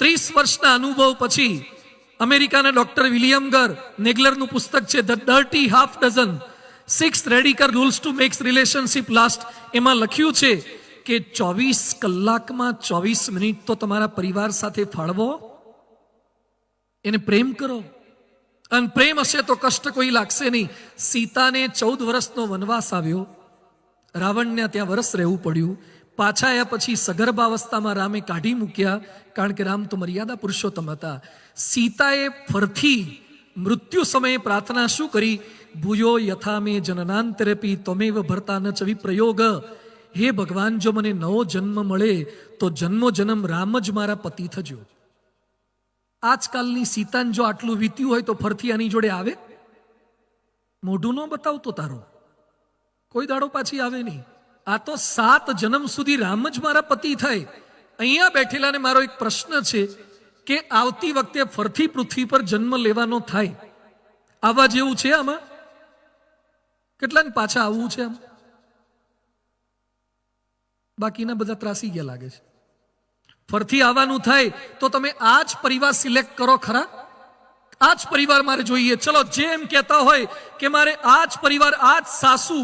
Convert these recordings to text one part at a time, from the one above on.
30 વર્ષના અનુભવ પછી અમેરિકાના ડોક્ટર વિલિયમ નેગલરનું પુસ્તક છે the dirty half dozen 6 radical rules to makes relationship last, એમાં લખ્યું છે કે 24 કલાકમાં 24 મિનિટ તો તમારા પરિવાર સાથે ફાળવો, એને પ્રેમ કરો. અને પ્રેમ હશે તો કષ્ટ કોઈ લાગશે નહીં. સીતાને 14 વર્ષનો વનવાસ આવ્યો, રાવણને ત્યાં વર્ષ રહેવું પડ્યું. પાછા આવ્યા પછી સગર્ભાવસ્થામાં રામે કાઢી મૂક્યા, કારણ કે રામ તો મર્યાદા પુરુષોત્તમ હતા. સીતાએ ફરથી મૃત્યુ સમયે પ્રાર્થના શું કરી? ભૂયો યથા મે જનનાંતરેપી ત્વમેવ ભર્તા ન ચ વિપ્રયોગ. હે ભગવાન, જો મને નવો જન્મ મળે તો જન્મો જન્મ રામ જ મારા પતિ થજો. આજકાલની સીતાને જો આટલું વીત્યું હોય તો ફરથી આની જોડે આવે? મોઢું ન બતાવતો તારો, કોઈ દાડો પાછી આવે નહીં. આ તો 7 જન્મ સુધી રામ જ મારા પતિ થાય. અહીંયા બેઠેલાને મારો એક પ્રશ્ન છે કે આવતી વખતે ફરથી પૃથ્વી પર જન્મ લેવાનો થાય, આવવા જેવું છે આમાં? કેટલાને પાછા આવવું છે આમ? બાકીના બધા ત્રાસી ગયા લાગે છે. ફરથી આવવાનું થાય તો તમે આ જ પરિવાર સિલેક્ટ કરો ખરા? આ જ પરિવાર મારે જોઈએ. ચલો, જેમ કહેતા હોય કે મારે આ જ પરિવાર, આ જ સાસુ,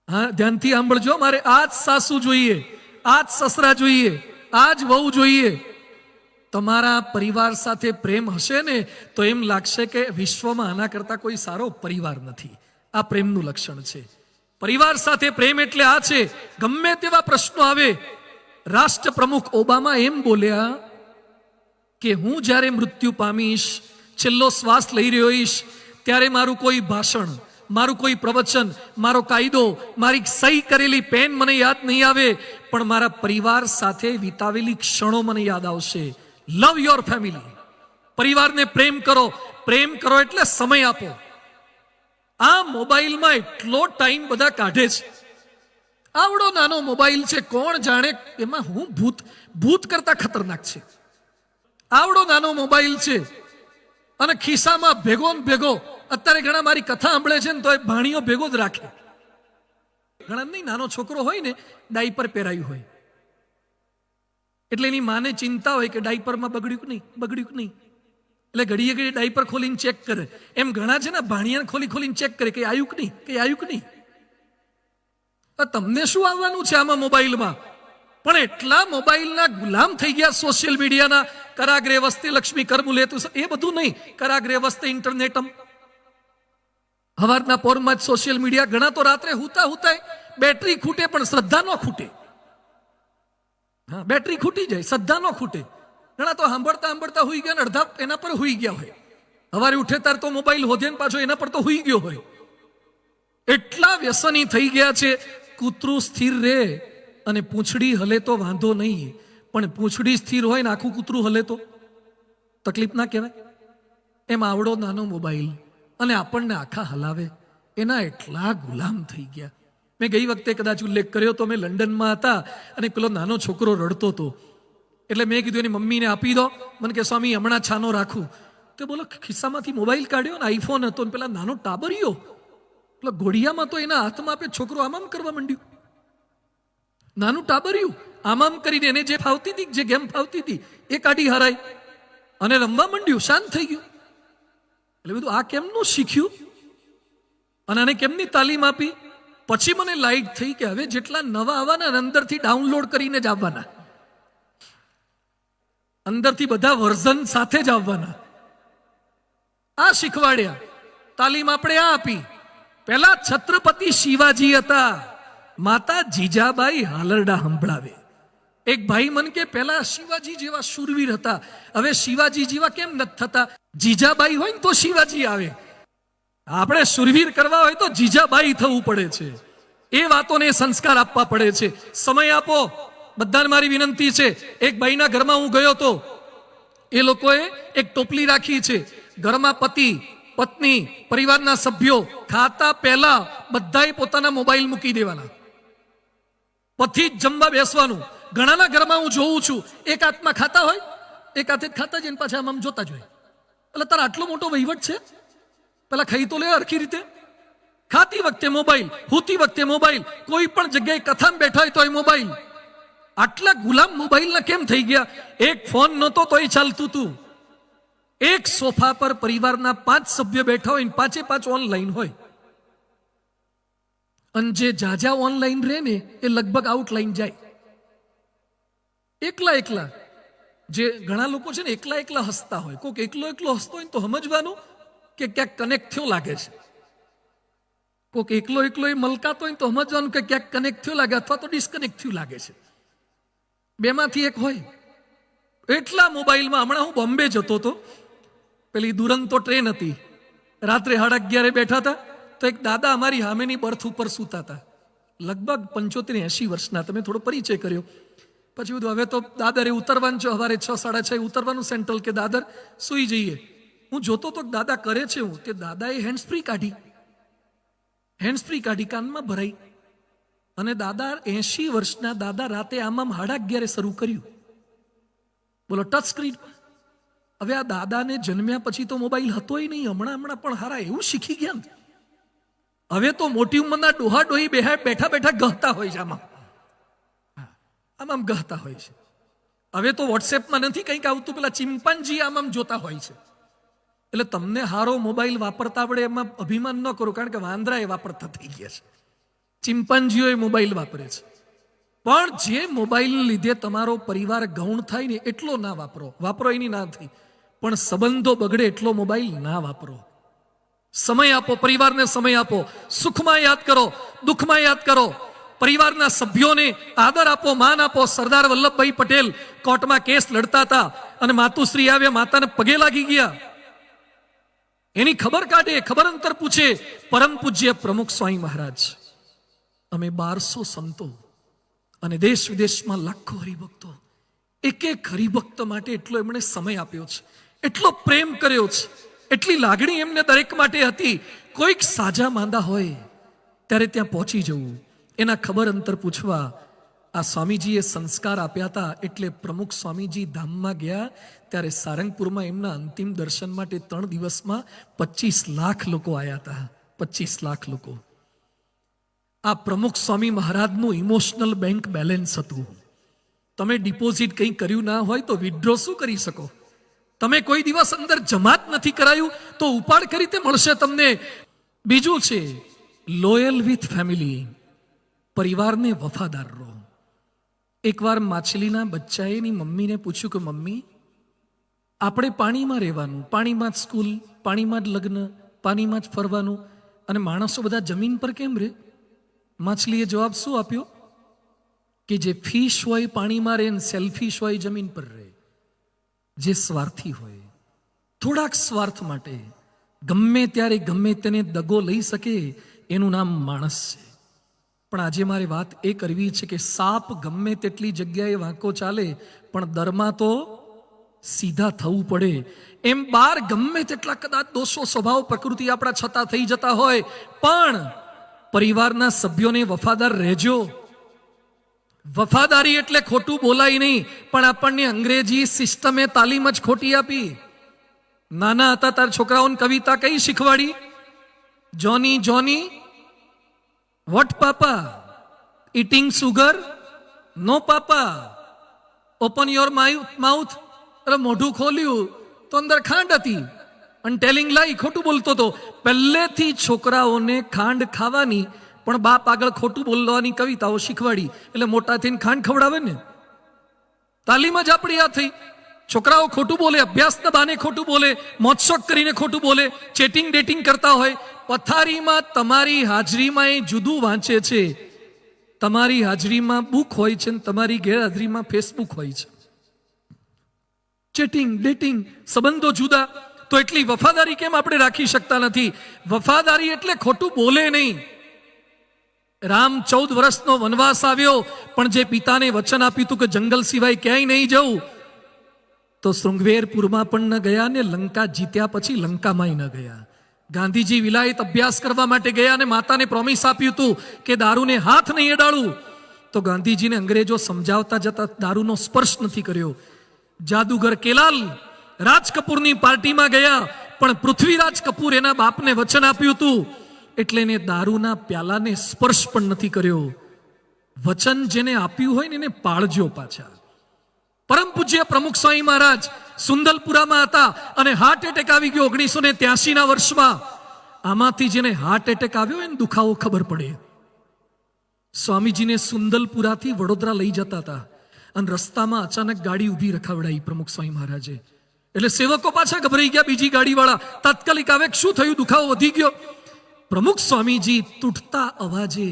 હા ધ્યાનથી સાંભળજો, મારે આ જ સાસુ જોઈએ, આ જ સસરા જોઈએ, આ જ વહુ જોઈએ. તમારા પરિવાર સાથે પ્રેમ હશે ને તો એમ લાગશે કે વિશ્વમાં આના કરતા કોઈ સારો પરિવાર નથી. આ પ્રેમનું લક્ષણ છે. પરિવાર સાથે પ્રેમ એટલે આ છે. ગમે તેવા પ્રશ્નો આવે, રાષ્ટ્ર પ્રમુખ ઓબામા એમ બોલ્યા કે હું જ્યારે મૃત્યુ પામીશ, છેલ્લો શ્વાસ લઈ રહ્યો હોઈશ, ત્યારે મારું કોઈ ભાષણ, મારું કોઈ પ્રવચન, મારો કાયદો, મારી સહી કરેલી પેન મને યાદ નહીં આવે, પણ મારા પરિવાર સાથે વિતાવેલી ક્ષણો મને યાદ આવશે. લવ યોર ફેમિલી. પરિવારને પ્રેમ કરો. પ્રેમ કરો એટલે સમય આપો. આ મોબાઈલમાં એટલો ટાઈમ બધા કાઢે છે. આવડો નાનો મોબાઈલ છે, કોણ જાણે એમાં હું ભૂત કરતા ખતરનાક છે. આવડો નાનો મોબાઈલ છે અને ખિસ્સામાં ભેગો ને ભેગો. અત્યારે ઘણા મારી કથા સાંભળે છે ને તો એ ભાણીઓ ભેગો જ રાખે. ઘણા નહીં, નાનો છોકરો હોય ને ડાયપર પહેરાયું હોય એટલે એની માને ચિંતા હોય કે ડાયપરમાં બગડ્યું નહીં, એટલે ઘડીએ ઘડીએ ડાયપર ખોલીને ચેક કરે. એમ ઘણા છે ને ભાણિયાને ખોલીને ચેક કરે કે આવ્યું કે નહીં. તમને શું આવવાનું છે આમાં મોબાઈલમાં? પણ એટલા મોબાઈલના ગુલામ થઈ ગયા, સોશિયલ મીડિયાના. કરાગ્રે વસ્તે લક્ષ્મી કરમુલે, એ બધું નહીં. કરાગ્રે વસ્તે ઇન્ટરનેટમ. હવારના પોરમાં જ સોશિયલ મીડિયા. ઘણા તો રાત્રે હુતા બેટરી ખૂટે પણ શ્રદ્ધા ન ખૂટે. હા, બેટરી ખૂટી જાય, શ્રદ્ધા ન ખૂટે. ઘણા તો સાંભળતા હુઈ ગયા ને અડધા એના પર હુઈ ગયા હોય. હવારે ઉઠે તાર તો મોબાઈલ હોધે ને પાછો એના પર તો હુઈ ગયો હોય. એટલા વ્યસની થઈ ગયા છે. કૂતરું સ્થિર રહે અને પૂંછડી હલે તો વાંધો નહીં, પણ પૂંછડી સ્થિર હોય ને આખું કૂતરું હલે તો તકલીફ ના કહેવાય? એમ આવડો નાનો મોબાઈલ અને આપણને આખા હલાવે. એના એટલા ગુલામ થઈ ગયા. મેં ગઈ વખતે કદાચ ઉલ્લેખ કર્યો તો, મેં લંડનમાં હતા અને પેલો નાનો છોકરો રડતો હતો. એટલે મેં કીધું એની મમ્મીને આપી દો. મને કે સ્વામી હમણાં છાનો રાખું. તો બોલો, ખિસ્સામાંથી મોબાઈલ કાઢ્યો ને આઈફોન હતો ને પેલા નાનો ટાબરિયો પેલા ઘોડિયામાં તો એના હાથમાં આપે. છોકરો આમામ કરવા માંડ્યું. નાનું ટાબરિયું આમામ કરીને એને જે ફાવતી હતી, જે ગેમ ફાવતી હતી એ કાઢી હરાય અને રમવા માંડ્યું. શાંત થઈ ગયું. એટલે બધું આ કેમનું શીખ્યું અને આને કેમની તાલીમ આપી? પછી મને લાઈટ થઈ કે હવે જેટલા નવા આવવાના અંદરથી ડાઉનલોડ કરીને જ આવવાના, અંદરથી બધા વર્ઝન સાથે જ આવવાના. આ શીખવાડ્યા. તાલીમ આપણે આ આપી. પહેલા છત્રપતિ શિવાજી હતા, માતા જીજાબાઈ હાલરડા સંભળાવે. એક ભાઈ મન કે પહેલા શિવાજી જેવા શૂરવીર હતા, હવે શિવાજી જેવા કેમ નથી થતા? જીજાબાઈ હોય ને તો શિવાજી આવે. આપણે શૂરવીર કરવા હોય તો જીજાબાઈ થવું પડે છે. એ વાતોને સંસ્કાર આપવા પડે છે. સમય આપો. બધાને મારી વિનંતી છે. એક ભાઈના ઘરમાં હું ગયો તો, એ લોકોએ એક ટોપલી રાખી છે. ઘરમાં પતિ, પત્ની, પરિવારના સભ્યો ખાતા પહેલા બધાએ પોતાના મોબાઈલ મૂકી દેવાના, પછી જ જમવા બેસવાનું. ઘણાના ઘરમાં હું જોઉં છું, એક હાથમાં ખાતા હોય, એક હાથે ખાતા જઈને પાછા આમ જોતા જ હોય. એટલે તારા આટલો મોટો વહીવટ છે? પેલા ખાઈ તો લે હરખી રીતે. ખાતી વખતે મોબાઈલ, હુતી વખતે મોબાઈલ, કોઈ પણ જગ્યાએ કથામાં બેઠા હોય તો એ મોબાઈલ. આટલા ગુલામ મોબાઈલના કેમ થઈ ગયા? એક ફોન નહોતો તોય ચાલતું હતું. એક સોફા પર પરિવારના 5 સભ્ય બેઠા હોય, 5 ઓનલાઈન હોય. અને જે જાજા ઓનલાઈન રહે ને એ લગભગ આઉટલાઈન જાય. એકલા જે ઘણા લોકો છે ને એકલા હસતા હોય. કોઈક એકલો હસતો હોય તો સમજવાનું કે ક્યાંક કનેક્ટ થયો લાગે છે. કોઈક એકલો એ મલકાતો હોય તો સમજવાનું કે ક્યાંક કનેક્ટ થયો લાગે, અથવા તો ડિસ્કનેક્ટ થયું લાગે છે. બેમાંથી એક હોય. એટલા મોબાઈલમાં. હમણાં હું બોમ્બે જતો હતો, પેલી દુરંતો ટ્રેન હતી, રાત્રે 11:30 બેઠા હતા, તો એક દાદા અમારી સામેની બર્થ ઉપર સૂતા હતા, લગભગ 75-80 વર્ષના. તમે થોડો પરિચય કર્યો, પછી બધું હવે તો દાદરે ઉતરવાનું છે, સવારે 6-6:30 ઉતરવાનું સેન્ટ્રલ, કે દાદર સૂઈ જઈએ. હું જોતો તો દાદા કરે છે હું, કે દાદાએ હેન્ડ્સ ફ્રી કાઢી કાનમાં ભરાઈ, અને દાદા 80 વર્ષના દાદા રાતે આમ 11:30 શરૂ કર્યું. બોલો, ટચ સ્ક્રીન. હવે આ દાદાને જન્મ્યા પછી તો મોબાઈલ હતોય નહીં. હમણાં પણ હારા એવું શીખી ગયા ને. હવે તો મોટી ઉંમરના ડોહા ડોહી બેઠા ગહતા હોય છે, આમ ગહતા હોય છે. હવે તો વોટ્સએપમાં નથી કંઈક આવતું, પેલા ચિમ્પાન્જી આમ જોતા હોય છે. એટલે તમને હારો મોબાઈલ વાપરતા આવડે એમાં અભિમાન ન કરો, કારણ કે વાંદરા એ વાપરતા થઈ ગયા છે, ચિમ્પાન્જીઓ એ મોબાઈલ વાપરે છે. પણ જે મોબાઈલને લીધે તમારો પરિવાર ગૌણ થાય ને એટલો ના વાપરો એની ના થઈ, પણ સંબંધો બગડે એટલો મોબાઈલ ના વાપરો. સમય આપો, પરિવારને સમય આપો. સુખમાં યાદ કરો, દુઃખમાં યાદ કરો. પરિવારના સભ્યોને આદર આપો, માન આપો. સરદાર વલ્લભભાઈ પટેલ કોર્ટમાં કેસ લડતા હતા, અને માતુશ્રી આવ્યા, માતાને પગે લાગી ગયા. એની ખબર કાઢે, ખબર અંતર પૂછે. પરમ પૂજ્ય પ્રમુખ સ્વામી મહારાજ, અમે 1200 સંતો અને દેશ વિદેશમાં લાખો હરિભક્તો, એક હરિભક્ત માટે એટલો એમણે સમય આપ્યો છે, એટલો પ્રેમ કર્યો છે, એટલી લાગણી એમને દરેક માટે હતી. કોઈક સાજા માંદા હોય ત્યારે ત્યાં પહોંચી જવું, એના ખબર અંતર પૂછવા. આ સ્વામીજીએ સંસ્કાર આપ્યા હતા. એટલે પ્રમુખ સ્વામીજી ધામમાં ગયા ત્યારે સારંગપુરમાં એમના અંતિમ દર્શન માટે 3 દિવસમાં 25 લાખ લોકો આવ્યા હતા. 25 લાખ લોકો. આ પ્રમુખ સ્વામી મહારાજનું ઇમોશનલ બેંક બેલેન્સ હતું. તમે ડિપોઝિટ કંઈ કર્યું ના હોય તો વિથડ્રો શું કરી શકો? તમે કોઈ દિવસ અંદર જમાત નથી કરાયું તો ઉપાડ કરી રીતે મળશે તમને. બીજું છે લોયલ વિથ ફેમિલી, પરિવારને વફાદાર રહો. એકવાર માછલીના બચ્ચાએ એની મમ્મીને પૂછ્યું કે મમ્મી, આપણે પાણીમાં રહેવાનું, પાણીમાં જ સ્કૂલ, પાણીમાં જ લગ્ન, પાણીમાં જ ફરવાનું, અને માણસો બધા જમીન પર કેમ રહે? માછલીએ જવાબ શું આપ્યો? કે જે ફિશ હોય પાણીમાં રહે ને સેલ્ફિશ હોય જમીન પર રહે. જે સ્વાર્થી હોય, થોડાક સ્વાર્થ માટે ગમે ત્યારે ગમે તેને દગો લઈ શકે, એનું નામ માણસ છે. પણ આજે મારે વાત એ કરવી છે કે સાપ ગમે તેટલી જગ્યાએ વાંકો ચાલે, પણ દરમાં તો સીધા થવું પડે. એમ બહાર ગમે તેટલા કદાચ દોષો, સ્વભાવ, પ્રકૃતિ આપણા છતાં થઈ જતા હોય, પણ પરિવારના સભ્યોને વફાદાર રહેજો. વફાદારી એટલે ખોટું બોલાય નહીં, પણ આપણને અંગ્રેજી સિસ્ટમે તાલીમ જ ખોટી આપી. નાના હતા તાર છોકરાઓને કવિતા કઈ શીખવાડી? Johnny Johnny what papa, eating sugar no papa, open your mouth. અરે મોઢું ખોલ્યું તો અંદર ખાંડ હતી, અને ટેલિંગ લાઈ, ખોટું બોલતો હતો. પહેલેથી છોકરાઓને ખાંડ ખાવાની પણ બાપ આગળ ખોટું બોલવાની કવિતાઓ શીખવાડી, એટલે મોટા થઈને ખાંડ ખવડાવે ને. તાલીમ જ આપણી આ થઈ. છોકરાઓ ખોટું બોલે, અભ્યાસના બાને ખોટું બોલે, મોજશોખ કરીને ખોટું બોલે, ચેટિંગ ડેટિંગ કરતા હોય. પથારીમાં તમારી હાજરીમાં એ જુદું વાંચે છે. તમારી હાજરીમાં બુક હોય છે ને તમારી ગેરહાજરીમાં ફેસબુક હોય છે. ચેટિંગ ડેટિંગ, સંબંધો જુદા. તો એટલી વફાદારી કેમ આપણે રાખી શકતા નથી? વફાદારી એટલે ખોટું બોલે નહીં. રામ 14 વર્ષનો વનવાસ આવ્યો, પણ જે પિતાને વચન આપ્યું હતું કે જંગલ સિવાય ક્યાંય નહીં જવું, તો શૃંગવેરપુરમાં પણ ન ગયા, ને લંકા જીત્યા પછી લંકામાંય ન ગયા. ગાંધીજી વિલાયત અભ્યાસ કરવા માટે ગયા, અને માતાને પ્રોમિસ આપ્યું હતું કે દારૂને હાથ નહીં અડાડું. તો ગાંધીજીને અંગ્રેજો સમજાવતા જતા દારૂનો સ્પર્શ નથી કર્યો. જાદુગર કેલાલ રાજ કપૂરની પાર્ટીમાં ગયા, પણ પૃથ્વીરાજ કપૂર એના બાપને વચન આપ્યું હતું, એટલે એને દારૂના પ્યાલાને સ્પર્શ પણ નથી કર્યો. વચન જેને આપ્યું હોય ને એને પાળજો પાછા. પરમ પૂજ્ય પ્રમુખ સ્વામી મહારાજ સુંદલપુરામાં હતા અને હાર્ટ એટેક આવી ગયો 1983 વર્ષમાં. આમાંથી જેને હાર્ટ એટેક આવ્યો એને દુખાવો ખબર પડે. સ્વામીજીને સુંદલપુરાથી વડોદરા લઈ જતા હતા અને રસ્તામાં અચાનક ગાડી ઊભી રખાવડાઈ પ્રમુખ સ્વામી મહારાજે. એટલે સેવકો પાછા ગભરાઈ ગયા, બીજી ગાડીવાળા તાત્કાલિક આવે, શું થયું, દુખાવો વધી ગયો. પ્રમુખ સ્વામીજી તૂટતા અવાજે,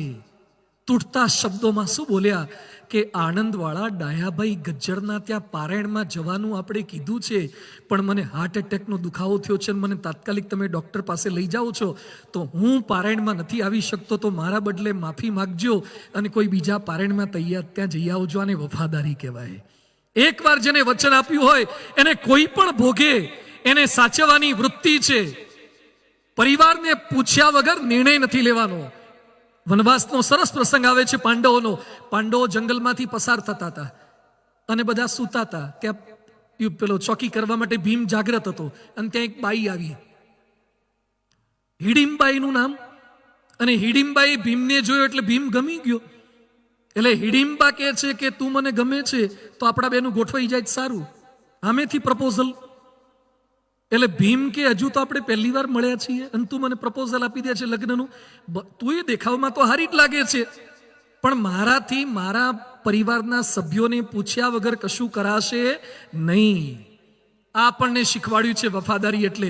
તૂટતા શબ્દોમાં શું બોલ્યા કે આણંદવાળા ડાયાભાઈ ગજ્જરના ત્યાં પારાયણમાં જવાનું આપણે કીધું છે, પણ મને હાર્ટ એટેકનો દુખાવો થયો છે, મને તાત્કાલિક તમે ડૉક્ટર પાસે લઈ જાઓ છો, તો હું પારાયણમાં નથી આવી શકતો, તો મારા બદલે માફી માગજો અને કોઈ બીજા પારાયણમાં ત્યાં જઈ આવજો. આને વફાદારી કહેવાય. એકવાર જેને વચન આપ્યું હોય એને કોઈ પણ ભોગે એને સાચવવાની વૃત્તિ છે. પરિવારને પૂછ્યા વગર નિર્ણય નથી લેવાનો. વનવાસનો સરસ પ્રસંગ આવે છે પાંડવોનો. પાંડવો જંગલમાંથી પસાર થતા હતા અને બધા સૂતા હતા. ત્યાં પેલો ચોકી કરવા માટે ભીમ જાગ્રત હતો અને ત્યાં એક બાઈ આવી, હિડીમ્બાઈનું નામ. અને હિડીમ્બાઈ ભીમને જોયો એટલે ભીમ ગમી ગયો. એટલે હિડીમ્બા કહે છે કે તું મને ગમે છે તો આપણા બેનું ગોઠવાઈ જાય સારું, આમેથી પ્રપોઝલ. એટલે ભીમ કે હજુ તો આપણે પહેલી વાર મળ્યા છીએ અને તું મને પ્રપોઝલ આપી દે છે લગ્નનું. તું એ દેખાવમાં તો હારી જ લાગે છે, પણ મારાથી મારા પરિવારના સભ્યોને પૂછ્યા વગર કશું કરાશે નહીં. આ આપણને શીખવાડ્યું છે વફાદારી એટલે.